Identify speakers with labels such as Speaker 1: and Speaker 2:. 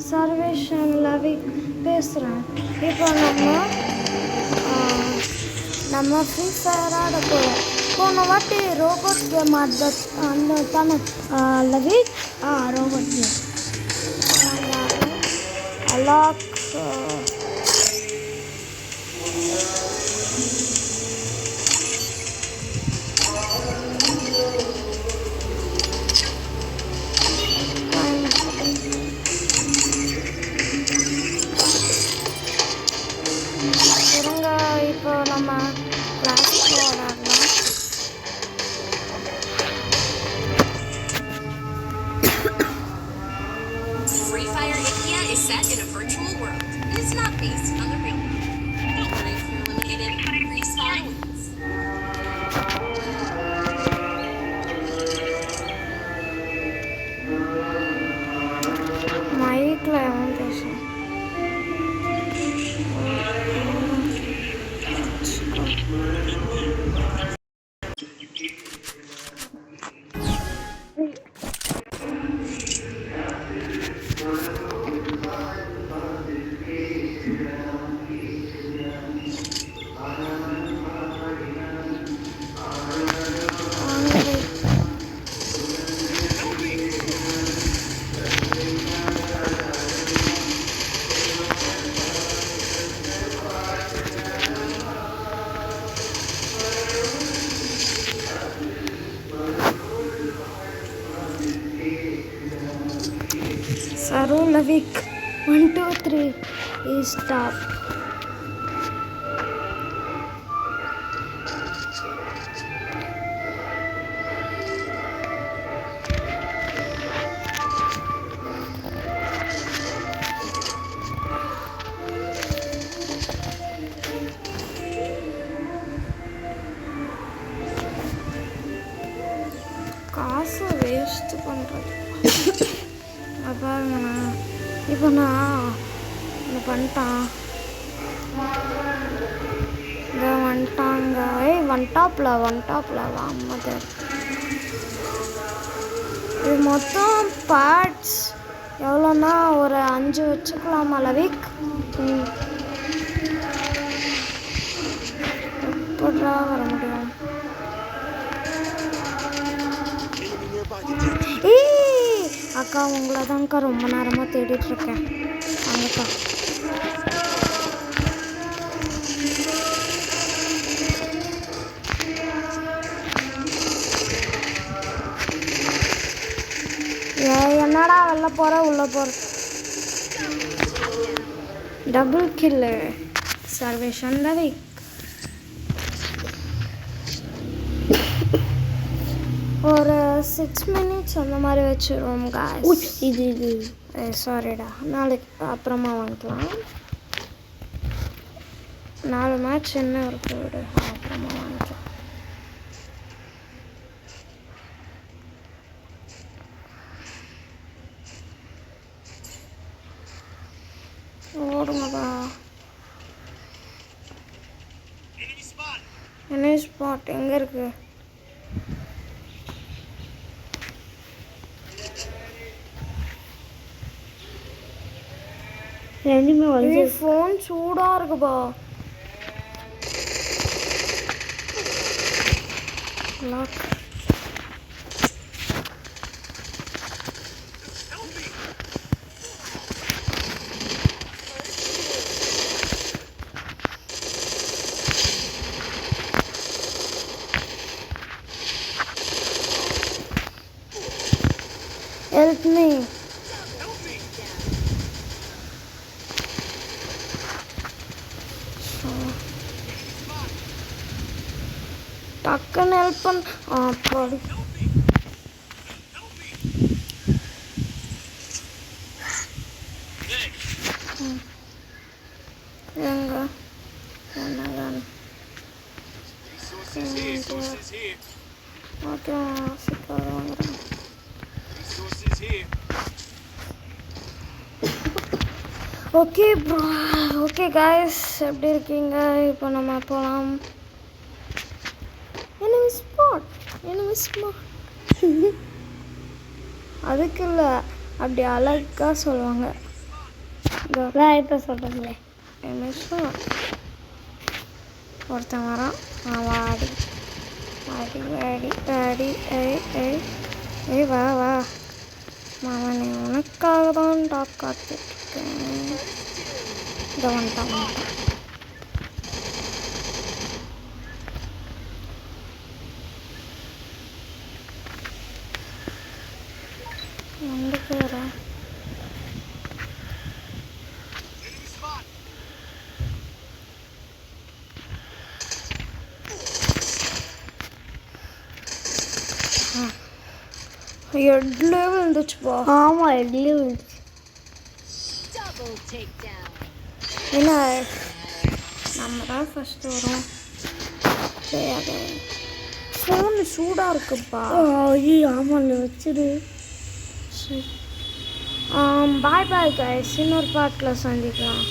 Speaker 1: சர்வேஷன் லவி பேசுகிறேன். இப்போ நம்ம ஃப்ரீ ஃபயர் ஆட போகிறோம். போன வாட்டி ரோபோட் கேம் அந்த தானே லவி? ரோபோட் கேம் அலாக் இப்போ நம்ம கிளாஸ் போராடலாம்.
Speaker 2: Free Fire India is set in a virtual world. It is not based on the real world. Don't worry if you're eliminated. Respawn wins.
Speaker 1: மைக்ல எவன் பேசும்? Saru Lavik 1 2 3 is stop. காசு waste பண்ணுறது பாருங்கண்ணா. இப்போ நான் இதை பண்ணிட்டான், இதை வந்துட்டாங்க. ஒன் டாப்பில் வாமது. இது மொத்தம் பார்ட்ஸ் எவ்வளோன்னா ஒரு 5 வச்சுக்கலாமா லவிக்? எப்படா வர முடியும்? அக்கா உங்களை தான்க்கா ரொம்ப நேரமாக தேடிட்டுருக்கேன். வாங்கக்கா. என்னடா வெளில போகிற உள்ளே போகிற? டபுள் கில்லு சர்வேஷன் லவி. ஒரு 6 minutes அந்த மாதிரி வச்சுருவோம் காய்ஸ். இது சாரிடா, நாளைக்கு அப்புறமா வாங்கிக்கலாம். 4 மேட்ச் என்ன இருக்கு விடு, அப்புறமா வாங்கிக்கலாம். ஓடுங்கப்பா. என்ன ஸ்பாட் எங்கே இருக்கு? ஃபோன் சூடாக இருக்குப்பா. Lock help me. டக்குன்னு ஹெல்ப் பண்ண. அப்படி எங்க என்னதான்? ஓகே சீக்கிரம் வாங்குறேன். ஓகே ப்ரோ, ஓகே காய்ஸ், எப்படி இருக்கீங்க? இப்போ நம்ம போகலாம். enemy spot அதுக்கு இல்லை, அப்படி அழகாக சொல்லுவாங்க. நான் இப்போ சொல்கிறேங்களே
Speaker 3: நிமிஷம் ஒருத்தன் வரான் வாடி வாடி வாடி வாடி ஏய் வா வா மாமன் உனக்காக தான் டாக் காத்துட்ருக்கேன் இதை வந்துட்டான் வந்து பேரா எட்லேயே விழுந்துச்சுப்பா.
Speaker 1: ஆமாம் எட்லேயே விழுந்துச்சு.
Speaker 3: என்ன நம்ம தான் ஃபஸ்ட்டு வரும். அது ஃபோனு சூடாக இருக்குப்பா.
Speaker 1: ஐயோ ஆமாம் வச்சிரு.
Speaker 3: சரி பாய் பாய் கைஸ், இன்னொரு பாட்டில் சந்திக்கலாம்.